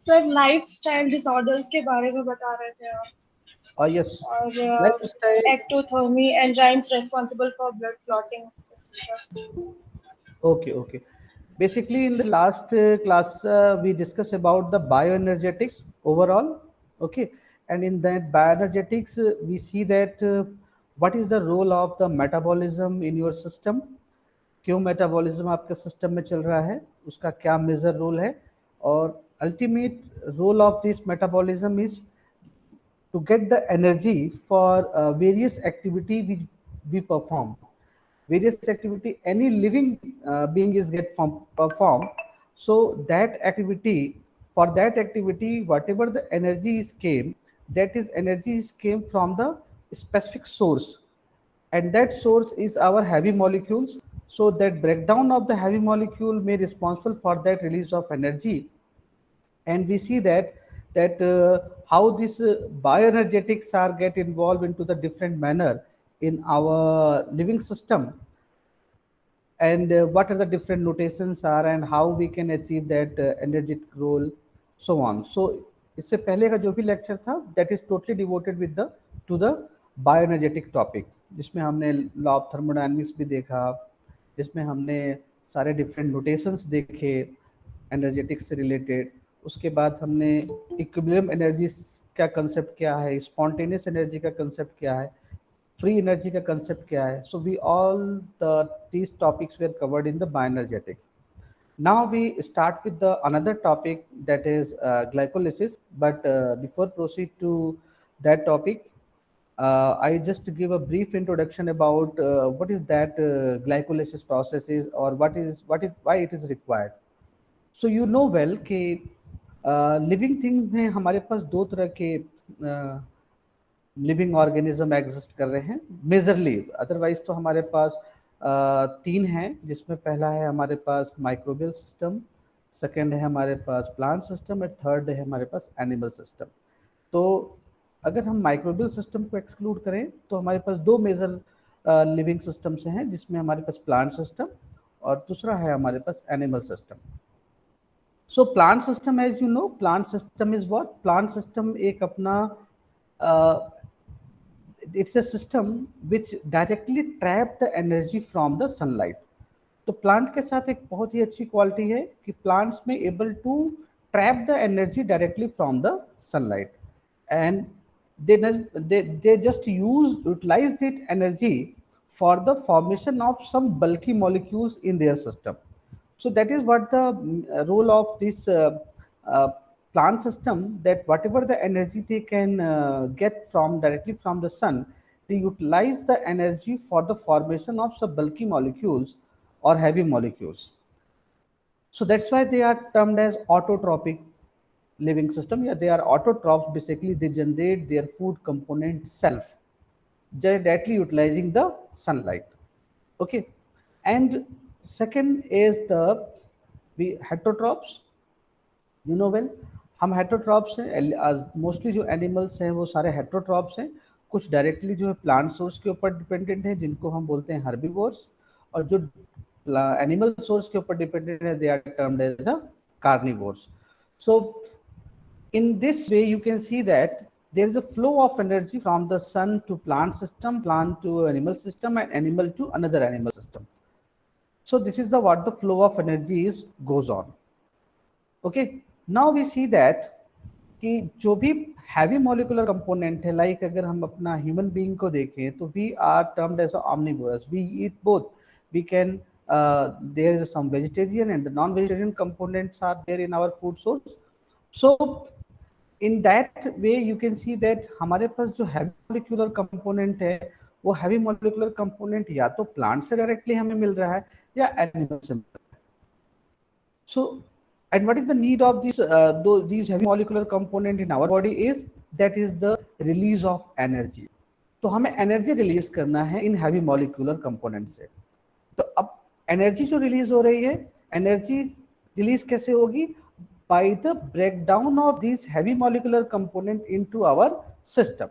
Sir lifestyle disorders के बारे में बता रहे थे आप। Yes, और lifestyle. एक्टोथर्मी enzymes responsible for blood clotting etcetera. Okay, okay. Basically, in the last class, we discussed about the bioenergetics overall. Okay, and in that bioenergetics, we see that what is the role of the metabolism in your system. क्यों metabolism आपके system में चल रहा है, उसका क्या major role है, और ultimate role of this metabolism is to get the energy for various activity which we perform. Various activity any living being is get perform. So that activity, for that activity whatever the energy is came, that is energy is came from the specific source, and that source is our heavy molecules. So that breakdown of the heavy molecule may responsible for that release of energy. And we see that how these bioenergetics are get involved into the different manner in our living system, and what are the different notations are and how we can achieve that energetic role, so on. So इससे पहले का जो भी lecture था that is totally devoted with the to the bioenergetic topic, जिसमें हमने law of thermodynamics भी देखा, जिसमें हमने सारे डिफरेंट नोटेशंस देखे एनर्जेटिक्स से रिलेटेड। उसके बाद हमने इक्विलिब्रियम एनर्जी का कंसेप्ट क्या है, स्पॉन्टेनियस एनर्जी का कंसेप्ट क्या है, फ्री एनर्जी का कंसेप्ट क्या है। So we all the these topics were covered in the bioenergetics. Now we start with the another topic, that is glycolysis. But before proceed to that topic, I just give a brief introduction about what is that glycolysis process is, or what is why it is required. So you know well कि living thing में हमारे पास दो तरह के living organism exist कर रहे हैं majorly. Otherwise तो हमारे पास तीन हैं, जिसमें पहला है हमारे पास माइक्रोबियल सिस्टम, सेकंड है हमारे पास प्लांट सिस्टम, और थर्ड है हमारे पास एनिमल सिस्टम। तो अगर हम माइक्रोबियल सिस्टम को एक्सक्लूड करें तो हमारे पास दो मेजर लिविंग सिस्टम्स हैं, जिसमें हमारे पास प्लांट सिस्टम और दूसरा है हमारे पास animal system. So plant system, as you know, plant system is what, plant system एक अपना it's a system which directly trap the energy from the sunlight. तो प्लांट के साथ एक बहुत ही अच्छी क्वालिटी है कि प्लांट्स में able to trap the energy directly from the sunlight, and they just utilize that energy for the formation of some bulky molecules in their system. So that is what the role of this uh, plant system, that whatever the energy they can get from directly from the sun, they utilize the energy for the formation of some bulky molecules or heavy molecules. So that's why they are termed as autotrophic living system. Yeah, they are autotrophs. Basically, they generate their food component self, directly utilizing the sunlight. Okay, and second is the we heterotrophs. You know well, हम heterotrophs हैं, mostly जो animals हैं वो सारे heterotrophs हैं। कुछ directly जो है प्लांट सोर्स के ऊपर डिपेंडेंट हैं, जिनको हम बोलते हैं हर्बीवोर्स, और जो एनिमल सोर्स के ऊपर डिपेंडेंट है they are termed as a carnivores. So in this way you can see that there is a flow of energy from the sun to plant system, plant to animal system, and animal to another animal system. So this is the what the flow of energy is goes on. Okay, now we see that कि जो भी heavy molecular component है, like अगर हम अपना human being को देखें तो we are termed as omnivorous, we eat both, we can there is some vegetarian and the non vegetarian components are there in our food source. So in that way you can see that हमारे पास जो heavy molecular component है, वो heavy molecular component या तो plant से directly हमें मिल रहा है या एनिमल से मिल रहा है। So, and what is the need of these heavy molecular component in our body is that is the release of energy. तो हमें एनर्जी रिलीज करना है इन हैवी मॉलिक्यूलर कंपोनेंट से। तो अब एनर्जी जो रिलीज हो रही है, एनर्जी रिलीज कैसे होगी? By the breakdown of this heavy molecular component into our system.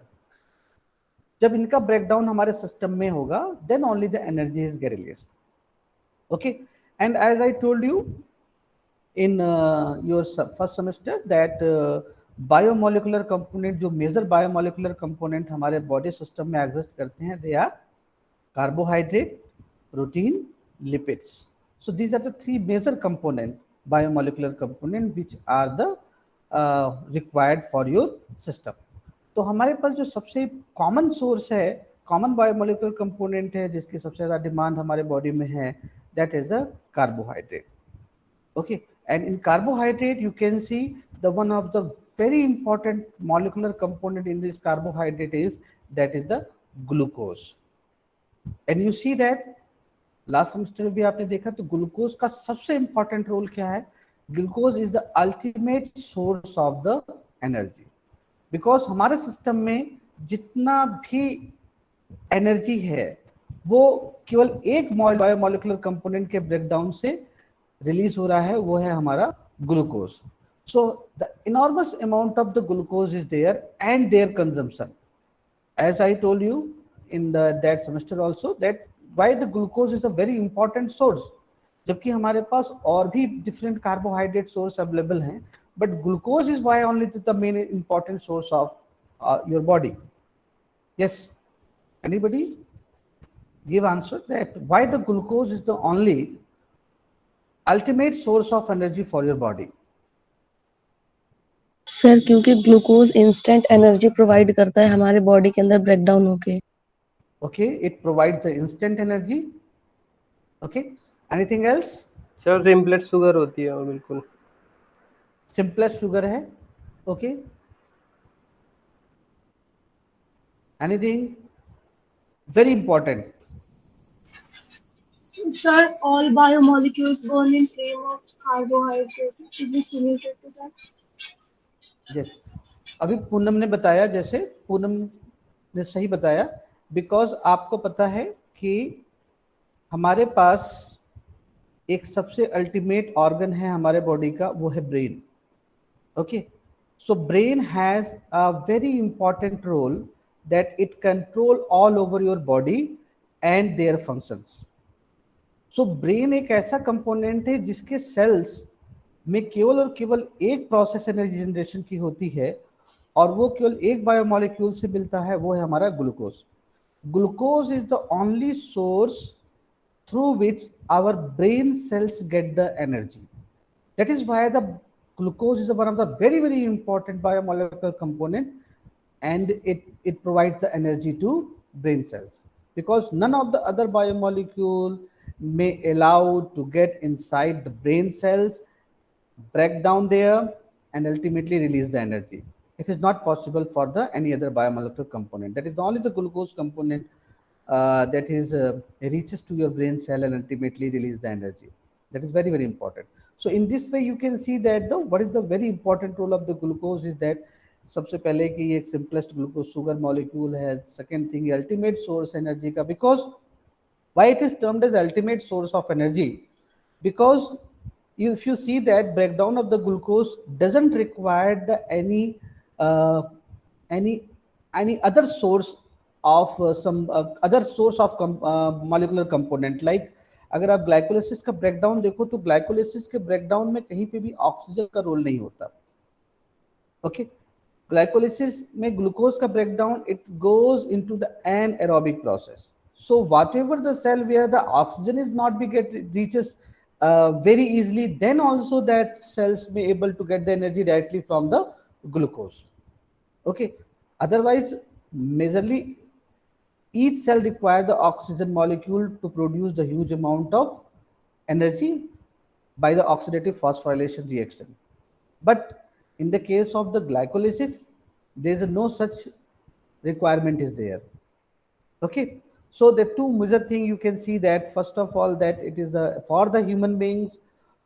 जब इनका ब्रेकडाउन हमारे सिस्टम में होगा, then only the energy is get release. Okay, and as I told you, in your first semester that biomolecular component, जो major biomolecular component हमारे body system में exist करते हैं, they are carbohydrate, protein, lipids. So these are the three major component, biomolecular component, which are the required for your system. तो हमारे पास जो सबसे कॉमन सोर्स है, कॉमन बायोमोलिकुलर कंपोनेंट है जिसकी सबसे ज़्यादा डिमांड हमारे बॉडी में है, that is the carbohydrate. Okay, and in carbohydrate you can see the one of the very important molecular component in this carbohydrate is that is the glucose. And you see that last semester में भी आपने देखा तो glucose का सबसे important role क्या है. Glucose is the ultimate source of the energy, because हमारे सिस्टम में जितना भी एनर्जी है वो केवल एक बायोमोलिकुलर कंपोनेंट के ब्रेकडाउन से रिलीज हो रहा है, वो है हमारा glucose. So the enormous amount of the glucose is there and their consumption, as I told you in that semester also, that why the glucose is a very important source. जबकि हमारे पास और भी different carbohydrate source available हैं, but glucose is why only the main important source of your body. Yes, anybody give answer that why the glucose is the only ultimate source of energy for your body. Sir क्योंकि glucose instant energy provide करता है हमारे body के अंदर breakdown होके. Okay, it provides the instant energy. Okay, anything else? Sir simplest sugar होती है वो, बिल्कुल सिंपलेस्ट शुगर है. Okay, anything very important? So, sir, all biomolecules burn in flame of carbohydrate. Is this related to that? Yes, अभी पूनम ने बताया, जैसे पूनम ने सही बताया, बिकॉज आपको पता है कि हमारे पास एक सबसे अल्टीमेट ऑर्गन है हमारे बॉडी का, वो है brain. Okay, so brain has a very important role that it control all over your body and their functions. So brain एक ऐसा कंपोनेंट है जिसके सेल्स में केवल और केवल एक प्रोसेस एनर्जी जनरेशन की होती है, और वो केवल एक बायोमोलिक्यूल से मिलता है, वो है हमारा glucose. Glucose is the only source through which our brain cells get the energy. That is why the glucose is one of the very very important biomolecular component, and it provides the energy to brain cells, because none of the other biomolecule may allow to get inside the brain cells, break down there, and ultimately release the energy. It is not possible for the any other biomolecular component. That is the only the glucose component that is reaches to your brain cell and ultimately release the energy. That is very very important. So in this way you can see that the what is the very important role of the glucose is that सबसे पहले कि ये एक simplest glucose sugar molecule है. Second thing, ultimate source energy का, because why it is termed as ultimate source of energy, because if you see that breakdown of the glucose doesn't require the any other source of some other source of molecular component. like अगर आप glycolysis का breakdown देखो तो glycolysis के breakdown में कहीं पे भी ऑक्सीजन का रोल नहीं होता. ओके, glycolysis में ग्लूकोज का breakdown it goes into the anaerobic process. So whatever the cell where the oxygen is not be reaches very easily, then also that cells may able to get the energy directly from the glucose. Okay, otherwise majorly each cell require the oxygen molecule to produce the huge amount of energy by the oxidative phosphorylation reaction. But in the case of the glycolysis, there is no such requirement is there. Okay, so the two major thing you can see that first of all that it is the for the human beings,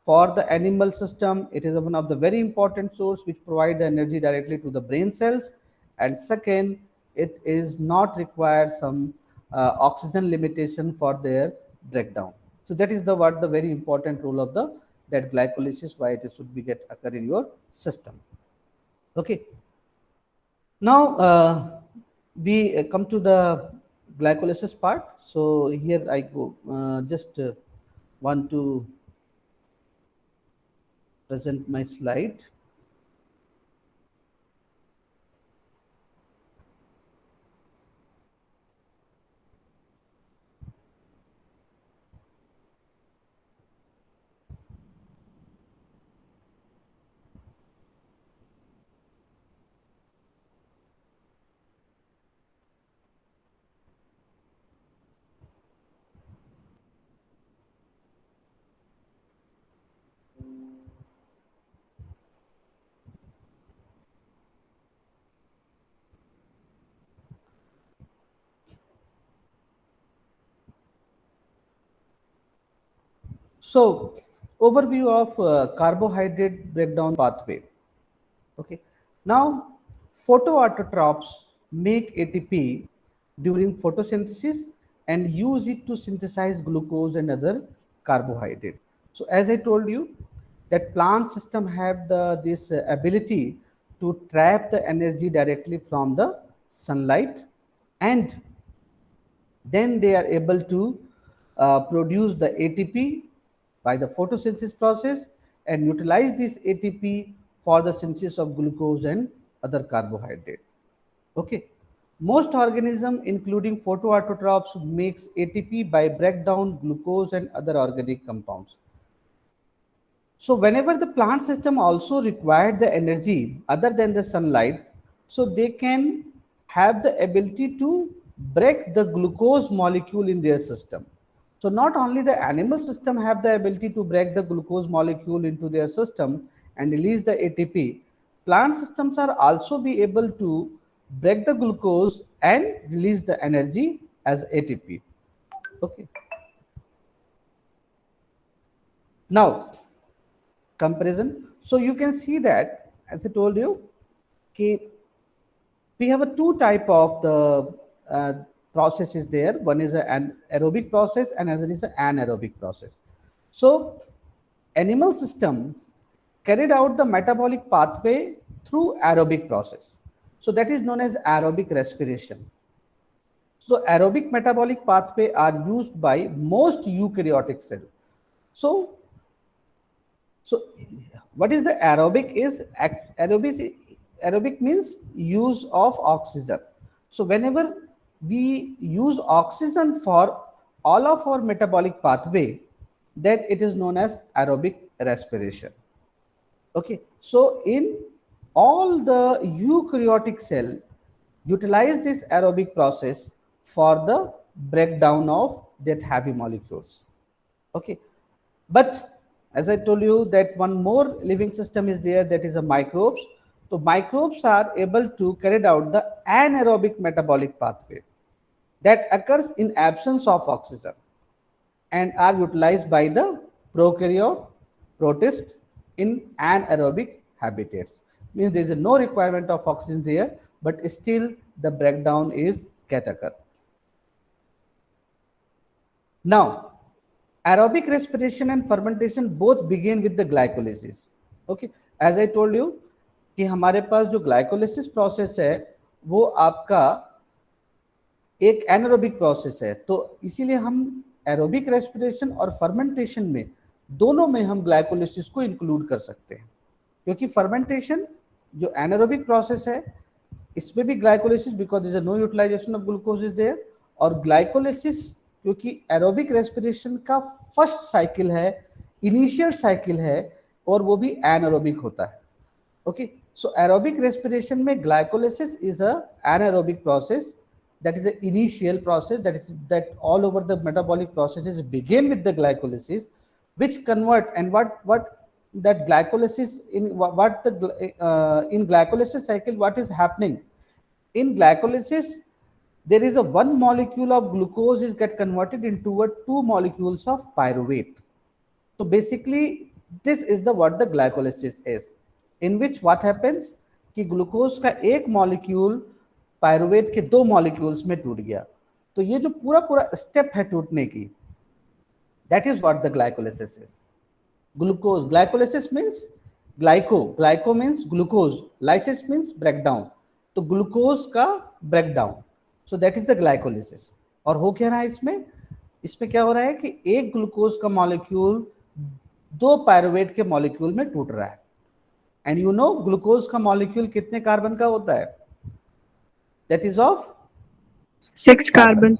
for the animal system, it is one of the very important source which provide the energy directly to the brain cells, and second, it is not required some oxygen limitation for their breakdown. So that is the what the very important role of the that glycolysis, why it should be get occur in your system. Okay, now we come to the glycolysis part. So here I go just want to present my slide. So, overview of carbohydrate breakdown pathway. Okay. Now, photoautotrophs make ATP during photosynthesis and use it to synthesize glucose and other carbohydrate. So, as I told you, that plant system have this ability to trap the energy directly from the sunlight, and then they are able to produce the ATP by the photosynthesis process and utilize this ATP for the synthesis of glucose and other carbohydrate. Okay. Most organisms, including photoautotrophs, makes ATP by breakdown glucose and other organic compounds. So whenever the plant system also required the energy other than the sunlight, so they can have the ability to break the glucose molecule in their system. So not only the animal system have the ability to break the glucose molecule into their system and release the ATP, plant systems are also be able to break the glucose and release the energy as ATP. Okay. Now, comparison. So you can see that, as I told you, okay, we have a two type of the processes there. One is an aerobic process and another is an anaerobic process. So animal system carried out the metabolic pathway through aerobic process. So that is known as aerobic respiration. So aerobic metabolic pathway are used by most eukaryotic cells. So what is the aerobic is aerobic means use of oxygen. So whenever we use oxygen for all of our metabolic pathway, then it is known as aerobic respiration. Okay, so in all the eukaryotic cell utilize this aerobic process for the breakdown of that heavy molecules. Okay, but as I told you that one more living system is there, that is the microbes. So microbes are able to carry out the anaerobic metabolic pathway that occurs in absence of oxygen and are utilized by the prokaryote, protist in anaerobic habitats. Means there is no requirement of oxygen there, but still the breakdown is get occur. Now, aerobic respiration and fermentation both begin with the glycolysis. Okay, as I told you कि हमारे पास जो glycolysis process है वो आपका एक anaerobic process है, तो इसीलिए हम एरोबिक रेस्पिरेशन और फर्मेंटेशन में दोनों में हम ग्लाइकोलिसिस को इंक्लूड कर सकते हैं, क्योंकि फर्मेंटेशन जो एनारोबिक प्रोसेस है इसमें भी glycolysis because there is no utilization of glucose is there, और ग्लाइकोलिसिस क्योंकि एरोबिक रेस्पिरेशन का फर्स्ट साइकिल है, इनिशियल साइकिल है, और वो भी एनारोबिक होता है. ओके, सो एरोबिक रेस्पिरेशन में glycolysis is a anaerobic process, that is an initial process, that all over the metabolic processes begin with the glycolysis, which convert, and what that glycolysis in what the in glycolysis cycle what is happening in glycolysis, there is a one molecule of glucose is get converted into a two molecules of pyruvate. So basically this is the what the glycolysis is, in which what happens कि glucose का एक molecule pyruvate के दो molecules में टूट गया. तो ये जो पूरा पूरा स्टेप है टूटने की, that is what the glycolysis is. Glucose, glycolysis means glyco means glucose, lysis means breakdown, तो ग्लूकोज का breakdown, so that is the glycolysis. और हो क्या रहा है इसमें क्या हो रहा है कि एक ग्लूकोज का मॉलिक्यूल दो पायरुवेट के मॉलिक्यूल में टूट रहा है। एंड यू नो ग्लूकोज का मॉलिक्यूल कितने कार्बन का होता है? That is of 6 carbon.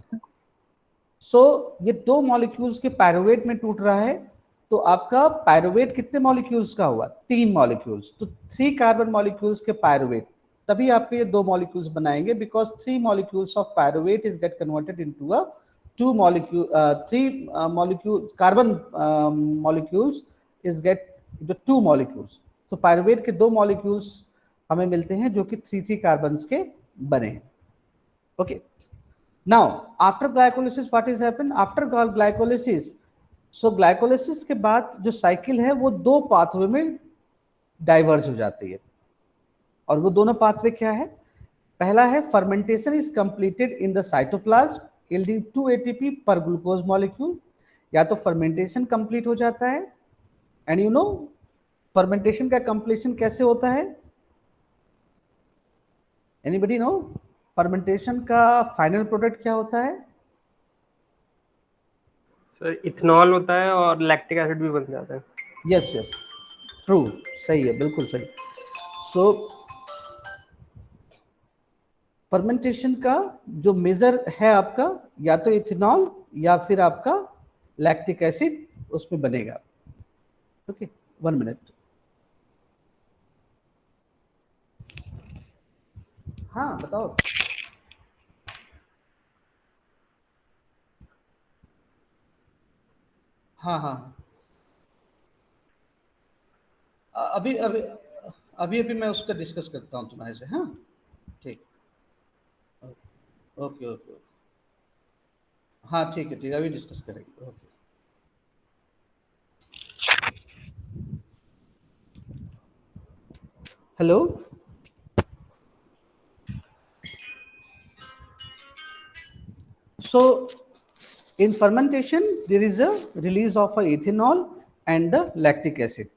So ये दो मॉलिक्यूल्स के पायरुवेट में टूट रहा है, तो आपका पायरुवेट कितने मॉलिक्यूल्स का हुआ? 3 मॉलिक्यूल्स। तो 3 कार्बन मॉलिक्यूल्स के पायरुवेट, तभी आपके ये 2 मॉलिक्यूल्स बनाएंगे, because 3 molecules of pyruvate is get converted into a 2 molecule 3 molecule carbon molecules is get into 2 molecules. So pyruvate के 2 मॉलिक्यूल्स हमें मिलते हैं जो कि 3 कार्बन्स के बने हैं। Okay, now after glycolysis what is happen? After glycolysis, so glycolysis के बाद जो साइकिल है वो 2 पाथवे में डाइवर्ज हो जाती है, और वो दोनों पाथवे क्या है? पहला है fermentation is completed in the cytoplasm yielding 2 ATP पर ग्लूकोज मॉलिक्यूल। या तो फर्मेंटेशन कंप्लीट हो जाता है, एंड यू नो फर्मेंटेशन का कंप्लीशन कैसे होता है? एनीबडी नो फर्मेंटेशन का फाइनल प्रोडक्ट क्या होता है? सर इथेनॉल होता है और लैक्टिक एसिड भी बन जाता है। यस यस, ट्रू, सही है, बिल्कुल सही। सो फर्मेंटेशन का जो मेजर है आपका, या तो इथेनॉल या फिर आपका लैक्टिक एसिड उसमें बनेगा। Okay, 1 minute. हाँ बताओ। हाँ हाँ, अभी अभी अभी अभी मैं उसका डिस्कस करता हूँ तुम्हारे से। हाँ ठीक, ओके ओके, हाँ ठीक है, अभी डिस्कस करेंगे। Okay, hello. So in fermentation there is a release of a ethanol and the lactic acid.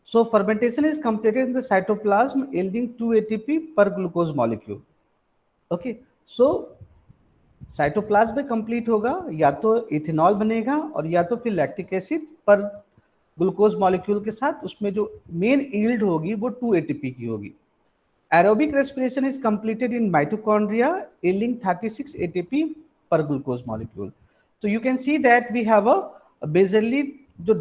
So fermentation is completed in the cytoplasm yielding 2 ATP per glucose molecule. Okay, so cytoplasm में complete होगा, या तो ethanol बनेगा और या तो फिर lactic acid पर ग्लूकोज मॉलिक्यूल के साथ, उसमें जो मेन यील्ड होगी वो 2 ATP की होगी। Aerobic respiration is completed in mitochondria yielding 36 ATP per glucose molecule. So you can see that we have a basically जो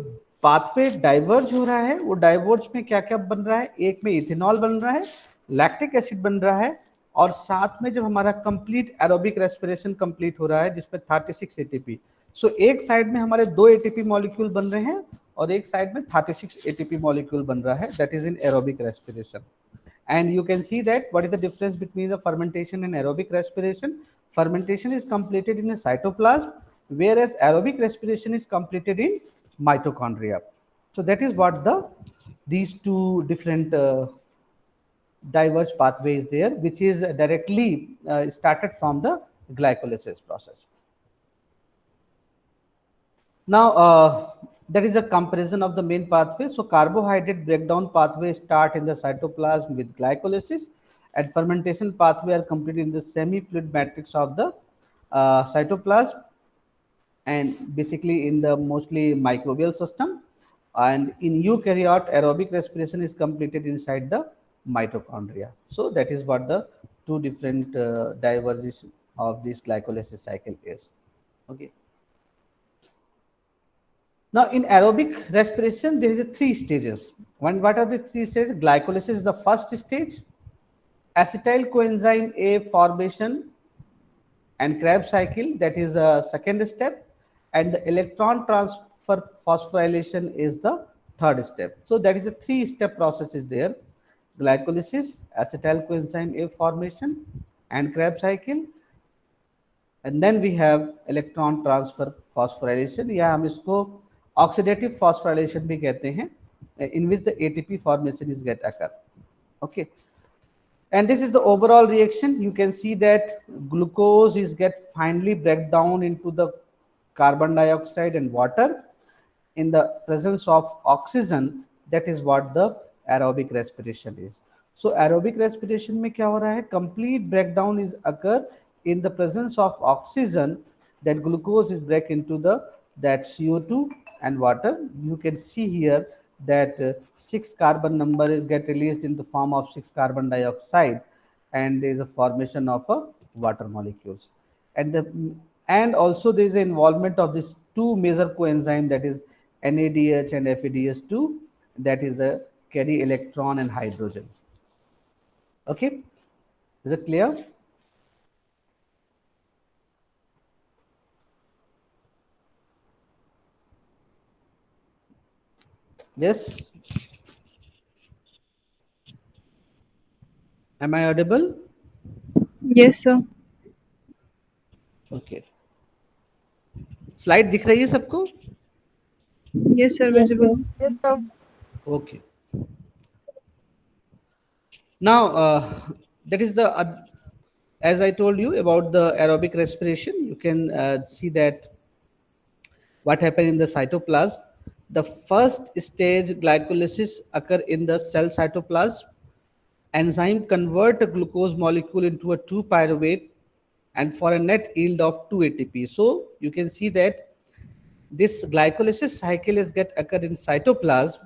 पाथवे डाइवर्ज हो रहा है, वो डाइवर्ज में क्या क्या बन रहा है? एक में इथेनॉल बन रहा है, लैक्टिक एसिड बन रहा है, और साथ में जब हमारा कंप्लीट एरोबिक रेस्पिरेशन कंप्लीट हो रहा है जिसमें 36 ATP। सो एक साइड में हमारे 2 ATP मॉलिक्यूल बन रहे हैं और एक साइड में 36 ATP मॉलिक्यूल बन रहा है, that is in aerobic respiration. And you can see that what is the difference between the fermentation and aerobic respiration. Fermentation is completed in a cytoplasm, whereas aerobic respiration is completed in mitochondria. So that is what these two different diverse pathways there, which is directly started from the glycolysis process. Now that is a comparison of the main pathway. So carbohydrate breakdown pathway start in the cytoplasm with glycolysis, and fermentation pathway are completed in the semi-fluid matrix of the cytoplasm, and basically in the mostly microbial system. And in eukaryote, aerobic respiration is completed inside the mitochondria. So that is what the two different divergences of this glycolysis cycle is. Okay. Now in aerobic respiration, there is 3 stages. What are the 3 stages? Glycolysis is the first stage, acetyl coenzyme A formation and Krebs cycle, that is the second step, and the electron transfer phosphorylation is the third step. So that is a 3-step process is there: glycolysis, acetyl coenzyme A formation and Krebs cycle, and then we have electron transfer phosphorylation, या हम इसको oxidative phosphorylation भी कहते हैं, in which the ATP formation is get occur. Okay, and this is the overall reaction. You can see that glucose is get finally break down into the carbon dioxide and water in the presence of oxygen. That is what the aerobic respiration is. So aerobic respiration में क्या हो रहा है? Complete breakdown is occur in the presence of oxygen, that glucose is break into the that CO2 and water. You can see here that 6 carbon number is get released in the form of 6 carbon dioxide, and there is a formation of a water molecules. And also there is an involvement of these two major coenzyme, that is NADH and FADH2, that is the carry electron and hydrogen. Okay, is it clear? Yes. Am I audible? Yes, sir. Okay. Slide दिख रही है सबको? Yes, sir. Yes, Visible. sir. Yes, sir. Okay. Now, that is the, as I told you about the aerobic respiration, you can see that what happened in the cytoplasm. The first stage glycolysis occur in the cell cytoplasm. Enzyme convert a glucose molecule into a 2-pyruvate and for a net yield of 2 ATP. So you can see that this glycolysis cycle is get occur in cytoplasm,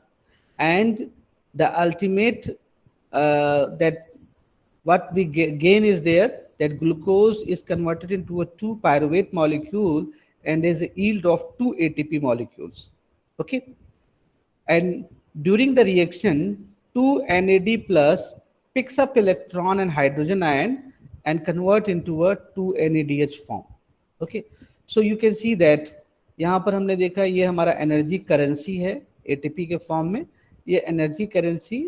and the ultimate that what we gain is there, that glucose is converted into a 2-pyruvate molecule and there's a yield of 2 ATP molecules. Okay, and during the reaction 2 NAD plus picks up electron and hydrogen ion and convert into a 2 NADH form. Okay, so you can see that यहाँ पर हमने देखा ये हमारा energy currency है ATP के form में. ये एनर्जी करेंसी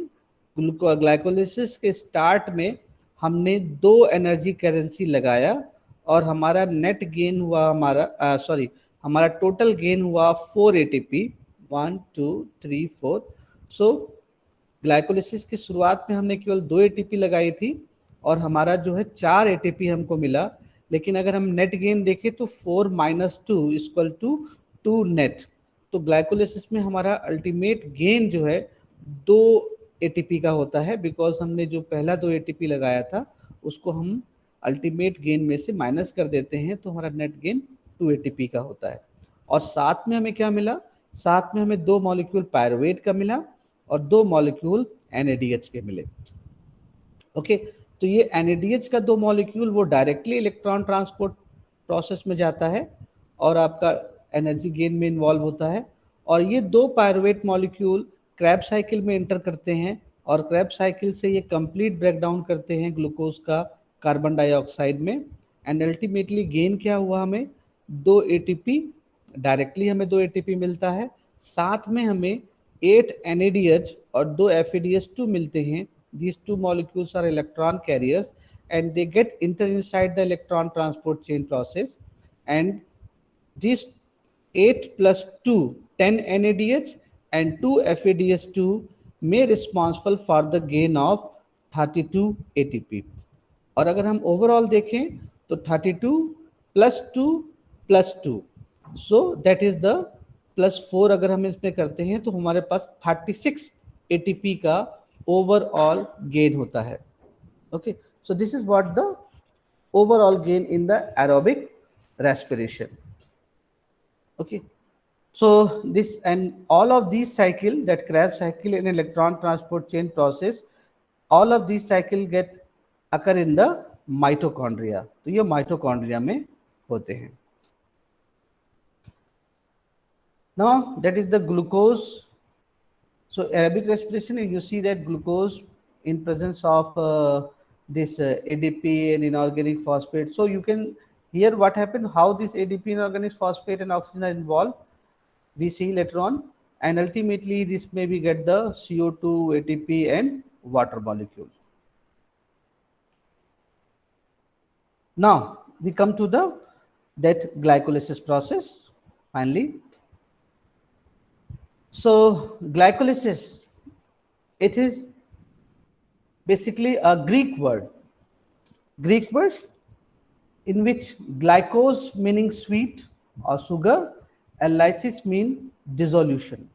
ग्लाइकोलिसिस के स्टार्ट में हमने 2 एनर्जी करेंसी लगाया और हमारा नेट गेन हुआ हमारा टोटल गेन हुआ 4 एटीपी 1 2 3 4. सो ग्लाइकोलिसिस की शुरुआत में हमने केवल 2 एटीपी लगाई थी और हमारा जो है 4 एटीपी हमको मिला. लेकिन अगर हम नेट गेन देखें तो 4 - 2 = 2 नेट. तो ग्लाइकोलिसिस में हमारा अल्टीमेट गेन जो है 2 एटीपी का होता है, बिकॉज हमने जो पहला 2 एटीपी लगाया था उसको हम अल्टीमेट गेन में से माइनस कर देते हैं, तो हमारा नेट गेन 2 एटीपी का होता है. और साथ में हमें क्या मिला? साथ में हमें 2 मॉलिक्यूल पायरुवेट का मिला और 2 मॉलिक्यूल NADH के मिले. ओके, तो ये NADH का 2 मॉलिक्यूल वो डायरेक्टली इलेक्ट्रॉन ट्रांसपोर्ट प्रोसेस में जाता है और आपका एनर्जी गेन में इन्वॉल्व होता है. और ये 2 पायरुवेट मॉलिक्यूल क्रैब साइकिल में एंटर करते हैं और क्रैब साइकिल से ये कंप्लीट ब्रेक डाउन करते हैं ग्लूकोज का कार्बन डाइऑक्साइड में. एंड अल्टीमेटली गेन क्या हुआ? हमें 2 ATP, डायरेक्टली हमें 2 ATP मिलता है, साथ में हमें 8 NADH और 2 FADH2 मिलते हैं. These 2 molecules are electron carriers and they get enter inside the electron transport chain process, and these 8 plus 2 10 NADH and 2 FADH2 may responsible for the gain of 32 ATP. और अगर हम ओवरऑल देखें तो 32 plus 2 plus 2, so that is the plus 4 अगर हम इसमें करते हैं तो हमारे पास 36 ATP का ओवरऑल गेन होता है. Okay, so this is what the overall gain in the aerobic respiration. Okay, so this and all of these cycle, that Krebs cycle and electron transport chain process, all of these cycle get occur in the mitochondria. तो ये mitochondria में होते हैं. Now that is the glucose. So aerobic respiration, you see that glucose in presence of this ADP and inorganic phosphate. So you can hear what happened, how this ADP, inorganic phosphate and oxygen are involved. We see later on, and ultimately this may be get the CO2, ATP and water molecules. Now we come to that glycolysis process finally. So glycolysis, it is basically a Greek word in which glycose meaning sweet or sugar and lysis mean dissolution.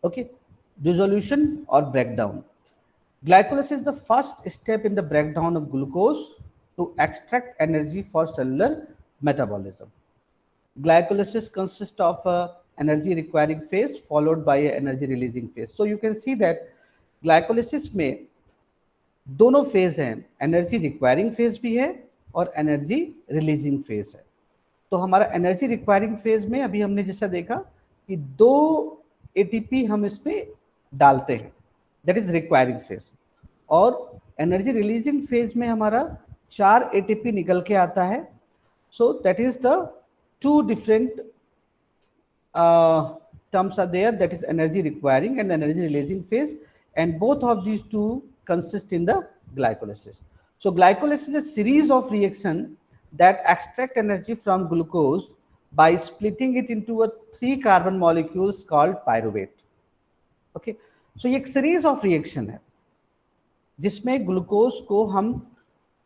Okay, dissolution or breakdown. Glycolysis is the first step in the breakdown of glucose to extract energy for cellular metabolism. Glycolysis consists of a energy requiring phase followed by a energy releasing phase. So you can see that glycolysis में दोनों phase हैं, energy requiring phase भी है और energy releasing phase है। तो हमारा energy requiring phase में अभी हमने जैसा देखा कि 2 एटीपी हम इसमें डालते हैं, दैट इज रिक्वायरिंग फेज, और एनर्जी रिलीजिंग फेज में हमारा 4 एटीपी निकल के आता है। So that is the 2 different terms are there, that is energy requiring and energy releasing phase, and both of these two consist in the glycolysis. So glycolysis is a series of reaction that extract energy from glucose by splitting it into a 3 carbon molecules called pyruvate. Okay, so ये एक series of reaction है जिसमें glucose को हम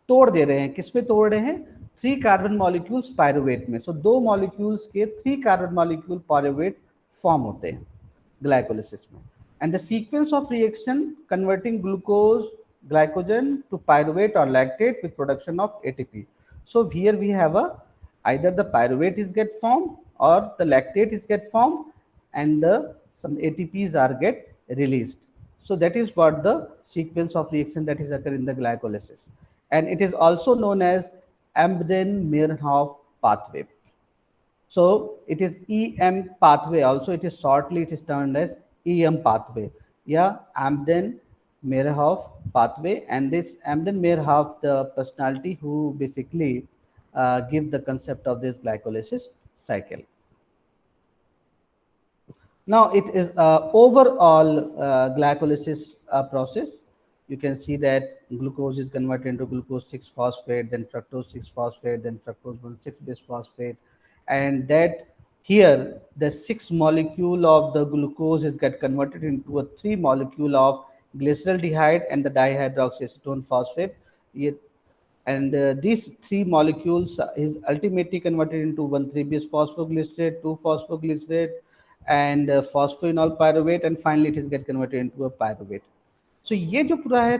तोड़ दे रहे हैं। किसमें तोड़ रहे हैं? 3 कार्बन मॉलिक्यूल्स पायरुवेट में। सो 2 मॉलिक्यूल्स के 3 कार्बन मॉलिक्यूल पायरुवेट फॉर्म होते हैं ग्लाइकोलिसिस में। And the sequence of reaction converting glucose glycogen to pyruvate or lactate with production of ATP. So here we have either the pyruvate is get formed or the lactate is get formed and some ATPs are get released. So that is what the sequence of reaction that is occur in the glycolysis, and it is also known as Embden-Meinhof pathway. So it is EM pathway also, it is shortly it is termed as EM pathway, Embden-Meinhof pathway. And this Embden-Meinhof, the personality who basically give the concept of this glycolysis cycle. Now it is overall glycolysis process. You can see that glucose is converted into glucose 6-phosphate, then fructose 6-phosphate, then fructose 1,6-bisphosphate, and that here the 6 molecule of the glucose is get converted into a 3 molecule of glyceraldehyde and the dihydroxyacetone phosphate. And these 3 molecules is ultimately converted into 1,3-bisphosphoglycerate, 2-phosphoglycerate, and phosphoenol pyruvate, and finally it is get converted into a pyruvate. So ये जो पूरा है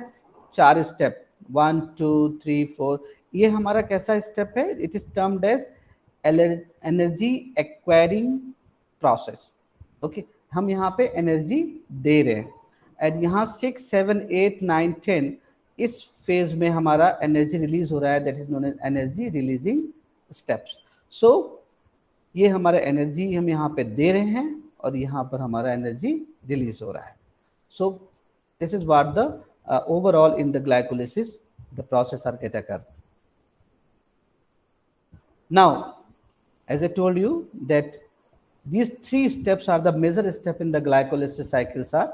4 step 1 2 3 4, ये हमारा कैसा step है? It is termed as energy acquiring process. Okay, हम यहाँ पे एनर्जी दे रहे हैं, एंड यहाँ 6 7 8 9 10 इस फेज में हमारा एनर्जी रिलीज हो रहा है, that is known as energy releasing steps. So ये हमारा एनर्जी हम यहाँ पे दे रहे हैं और यहाँ पर हमारा एनर्जी रिलीज हो रहा है। सो this is what the overall in the glycolysis the process are get occur. Now as I told you that these 3 steps are the major step in the glycolysis cycles are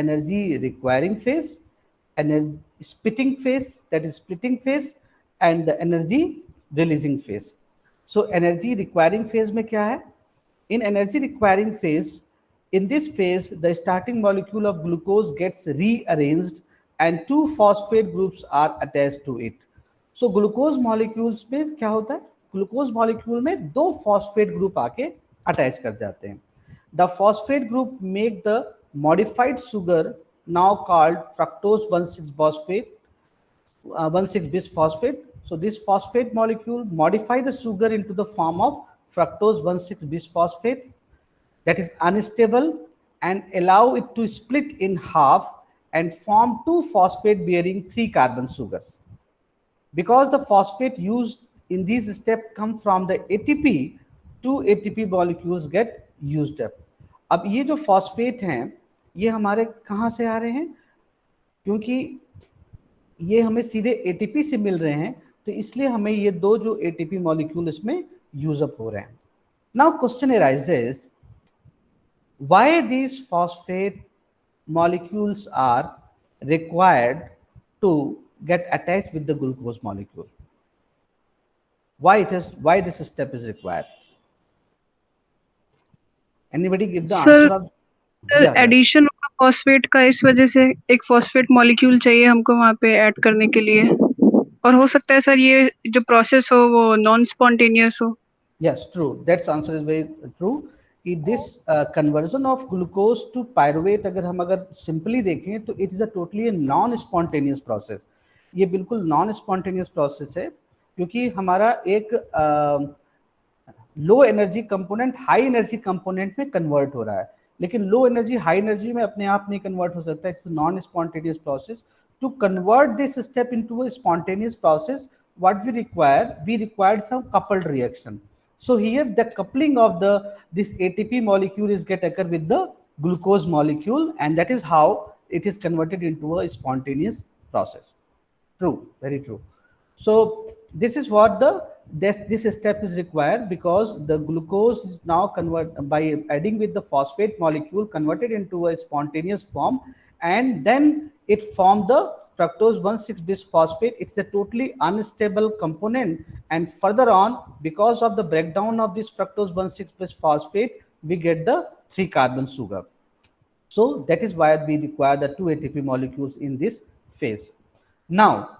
energy requiring phase, energy splitting phase, that is splitting phase, and the energy releasing phase. So energy requiring phase में क्या है? In energy requiring phase, in this phase the starting molecule of glucose gets rearranged and 2 phosphate groups are attached to it. So glucose molecules में क्या होता है? Glucose molecule में 2 phosphate group आके attach कर जाते हैं. The phosphate group make the modified sugar now called fructose 1,6-phosphate 1,6-bisphosphate. So this phosphate molecule modify the sugar into the form of fructose 1,6-bisphosphate that is unstable and allow it to split in half and form 2 phosphate bearing 3 carbon sugars. Because the phosphate used in these steps come from the ATP, 2 ATP molecules get used up. अब ये जो phosphate हैं ये हमारे कहाँ से आ रहे हैं? क्योंकि ये हमें सीधे ATP से मिल रहे हैं, तो इसलिए हमें ये 2 जो ATP molecule इसमें use up हो रहे हैं. Now question arises, why these phosphate molecules are required to get attached with the glucose molecule? Why this step is required? Anybody give the answer of? Sir addition होगा phosphate का, इस वजह से एक phosphate molecule चाहिए हमको वहाँ पे ऐड करने के लिए, और हो सकता है सर ये जो प्रोसेस हो वो नॉन स्पॉन्टेनियस हो. Yes, true. That answer is very true. कि this conversion of glucose to pyruvate अगर simply देखें तो it is a totally a non-spontaneous process. ये बिल्कुल non-spontaneous process है, क्योंकि हमारा एक low energy component high energy component में कन्वर्ट हो रहा है, लेकिन लो एनर्जी हाई एनर्जी में अपने आप नहीं कन्वर्ट हो सकता, it's non spontaneous process. To convert this step into a spontaneous process, what we required some coupled reaction. So here the coupling of this ATP molecule is get occur with the glucose molecule, and that is how it is converted into a spontaneous process. True, very true. So this is what this step is required, because the glucose is now convert by adding with the phosphate molecule converted into a spontaneous form, and then it formed the fructose 1,6 bisphosphate. It's a totally unstable component, and further on, because of the breakdown of this fructose 1,6 bisphosphate, we get the 3 carbon sugar. So that is why we require the 2 ATP molecules in this phase. Now,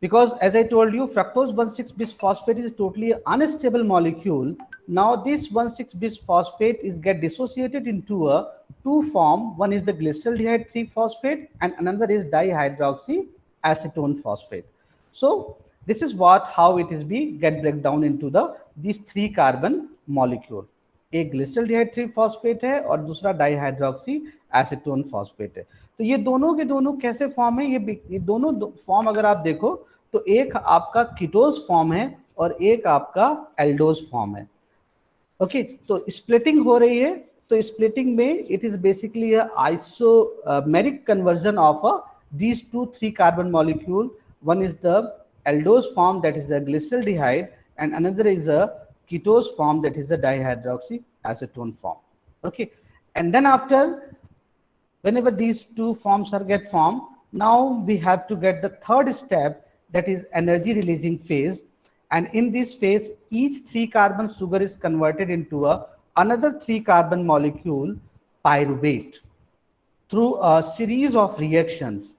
because as I told you, fructose 1,6 bisphosphate is a totally unstable molecule. Now this 1,6 bisphosphate is get dissociated into a two form. One is the glyceraldehyde 3-phosphate and another is dihydroxyacetone phosphate. So this is how it is get break down into these 3 carbon molecule. एक glyceraldehyde 3-फॉस्फेट है और दूसरा dihydroxy acetone phosphate है. तो ये दोनों के दोनों कैसे फॉर्म है, ये दोनों फॉर्म अगर आप देखो तो एक आपका कीटोज फॉर्म है और एक आपका एल्डोज फॉर्म है. ओके, तो स्प्लिटिंग हो रही है, तो स्प्लिटिंग में it is basically isomeric conversion of these 2-3 carbon molecule. One is the aldose form, that is the glyceraldehyde, and another is a ketose form, that is the dihydroxyacetone form. Okay, and then after, whenever these two forms are get formed, now we have to get the third step, that is energy releasing phase. And in this phase, each 3 carbon sugar is converted into another 3 carbon molecule pyruvate through a series of reactions.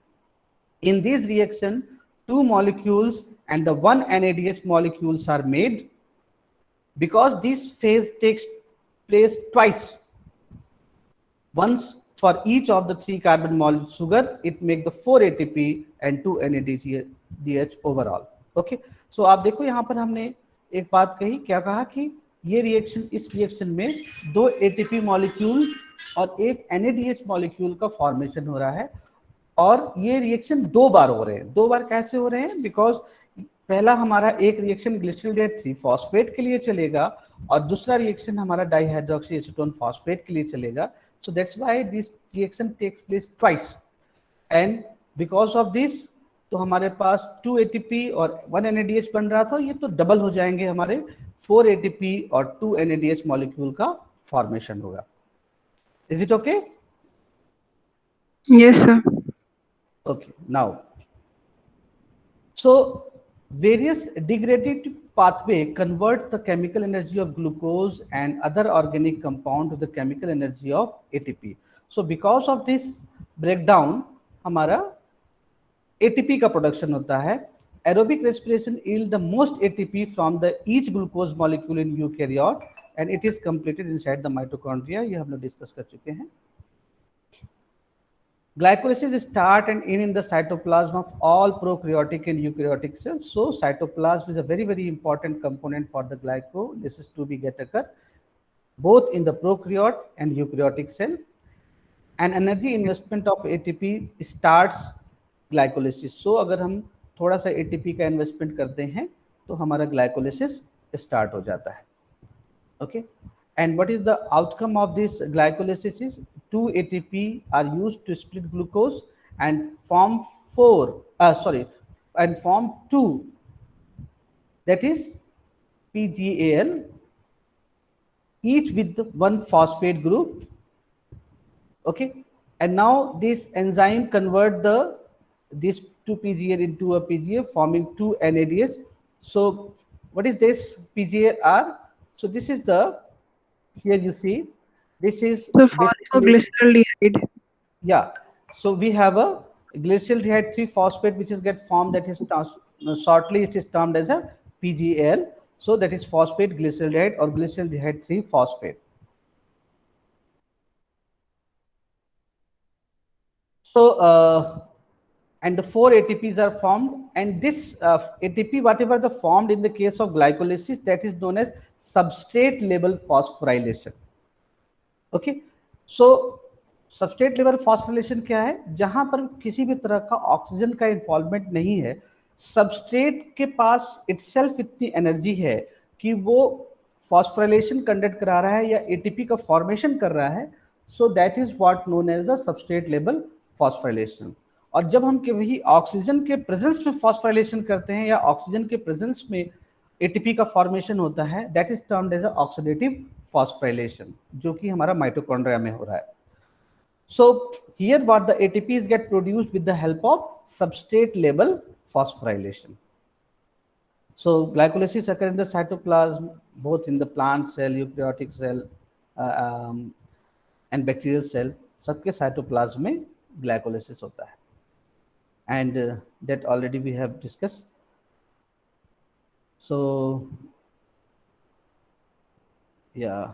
In this reaction, 2 molecules and the 1 NADH molecules are made. Because this phase takes place twice, once for each of the 3 carbon molecule sugar, it make the 4 ATP and 2 NADH overall. Okay, so आप देखो यहाँ पर हमने एक बात कही, क्या कहा कि ये रिएक्शन, इस रिएक्शन में 2 ATP मॉलिक्यूल और एक NADH मॉलिक्यूल का फॉर्मेशन हो रहा है, और ये रिएक्शन 2 बार हो रहे हैं. 2 बार कैसे हो रहे हैं? बिकॉज पहला हमारा एक रिएक्शन ग्लिसरल्डेहाइड 3-फॉस्फेट के लिए चलेगा और दूसरा रिएक्शन हमारा डाइहाइड्रोक्सी एसीटोन फॉस्फेट के लिए चलेगा. So that's why this reaction takes place twice, and because of this तो हमारे पास 2 ATP और 1 NADH बन रहा था, ये तो डबल हो जाएंगे, हमारे 4 ATP और 2 NADH मॉलिक्यूल का फॉर्मेशन होगा. Is it okay? Yes sir. Okay, now, so various degradative pathway convert the chemical energy of glucose and other organic compound to the chemical energy of ATP. So because of this breakdown, हमारा ATP का production होता है. Aerobic respiration yield the most ATP from the each glucose molecule in eukaryote, and it is completed inside the mitochondria. ये हम लोग discuss कर चुके हैं. Glycolysis start and end in the cytoplasm of all prokaryotic and eukaryotic cells. So cytoplasm is a very, very important component for the glycolysis to be get occur, both in the prokaryote and eukaryotic cell. And energy investment of ATP starts glycolysis. So अगर हम थोड़ा सा ATP का investment करते हैं तो हमारा glycolysis start हो जाता है. Okay, and what is the outcome of this glycolysis is 2 ATP are used to split glucose and form 2, that is PGAL, each with 1 phosphate group. Okay, and now this enzyme convert this 2 PGAL into a PGA, forming 2 NADH. So what is this PGAR? So this is here you see, this is So phosphoglyceraldehyde. Yeah, so we have a glyceraldehyde 3-phosphate which is get formed, that is shortly it is termed as a PGAL. So that is phosphate glyceraldehyde or glyceraldehyde 3-phosphate. So and the 4 ATPs are formed, and this ATP, whatever the formed in the case of glycolysis, that is known as substrate level phosphorylation. Okay, so substrate level phosphorylation क्या है? जहां पर किसी भी तरह का oxygen का involvement नहीं है, सबस्ट्रेट के पास इटसेल्फ इतनी एनर्जी है कि वो फॉस्फोरिलेशन कंडक्ट करा रहा है या एटीपी का फॉर्मेशन कर रहा है, so that is what known as the substrate level phosphorylation. और जब हम कभी ऑक्सीजन के प्रेजेंस में फॉस्फोरिलेशन करते हैं या ऑक्सीजन के प्रेजेंस में एटीपी का फॉर्मेशन होता है, that is termed as oxidative phosphorylation, जो कि हमारा माइटोकॉन्ड्रिया में हो रहा है. So here what the ATPs get produced with the help of substrate level phosphorylation. So glycolysis occur in the cytoplasm, both in the plant cell, eukaryotic cell, and bacterial cell. सबके cytoplasm में glycolysis होता है, and that already we have discussed. So yeah,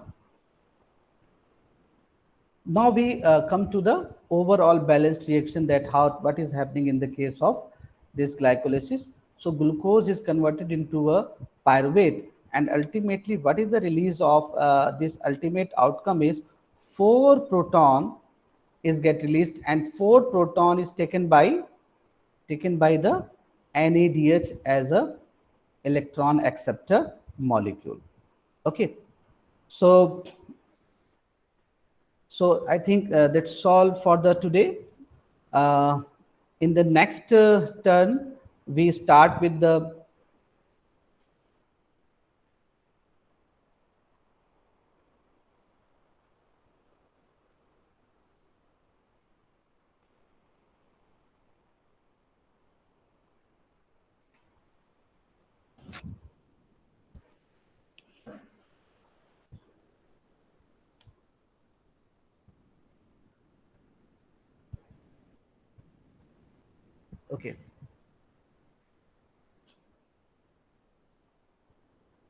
now we come to the overall balanced reaction, that what is happening in the case of this glycolysis. So glucose is converted into a pyruvate, and ultimately what is the release of this ultimate outcome is 4 proton is get released, and 4 proton is taken by the NADH as a electron acceptor molecule. Okay, so I think that's all for the today. In the next turn, we start with the okay.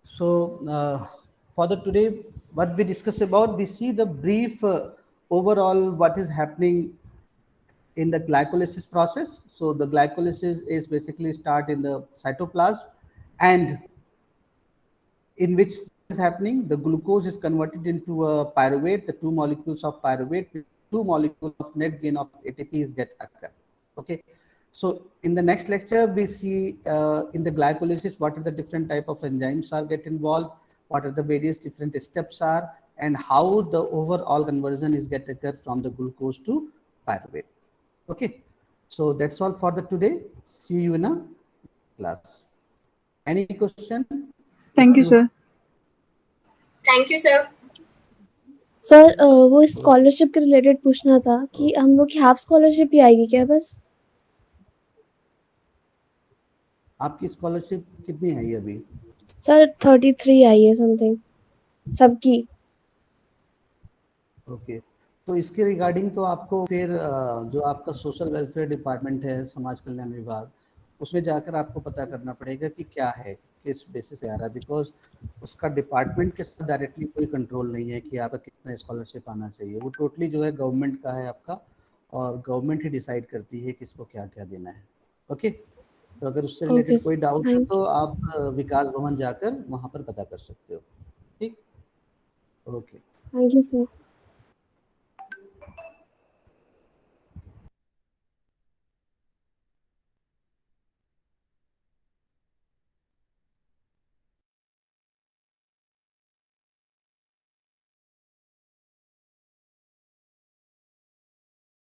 So for the today, what we discuss about, we see the brief overall what is happening in the glycolysis process. So the glycolysis is basically start in the cytoplasm, and in which is happening, the glucose is converted into a pyruvate. The 2 molecules of pyruvate with 2 molecules of net gain of ATPs get occur. Okay, so in the next lecture we see in the glycolysis what are the different type of enzymes are get involved, what are the various different steps are, and how the overall conversion is get occur from the glucose to pyruvate. Okay, so that's all for the today. See you in a class. Any question? Thank you, sir. Thank you sir. Sir वो scholarship के related पूछना था कि हम लोग की half scholarship ही आएगी क्या बस? आपकी स्कॉलरशिप कितनी आई अभी? सर 33 आई है समथिंग सबकी. ओके, तो इसके रिगार्डिंग तो आपको फिर जो आपका सोशल वेलफेयर डिपार्टमेंट है, समाज कल्याण विभाग, उसमें जाकर आपको पता करना पड़ेगा कि क्या है, किस बेसिस पे आ रहा है, बिकॉज उसका डिपार्टमेंट के साथ डायरेक्टली कोई कंट्रोल नहीं है कि आपका कितना स्कॉलरशिप आना चाहिए. वो टोटली जो है गवर्नमेंट का है आपका, और गवर्नमेंट ही डिसाइड करती है किसको क्या क्या देना है. ओके, तो अगर उससे रिलेटेड कोई डाउट है तो आप विकास भवन जाकर वहाँ पर पता कर सकते हो. ठीक, ओके, थैंक यू सर.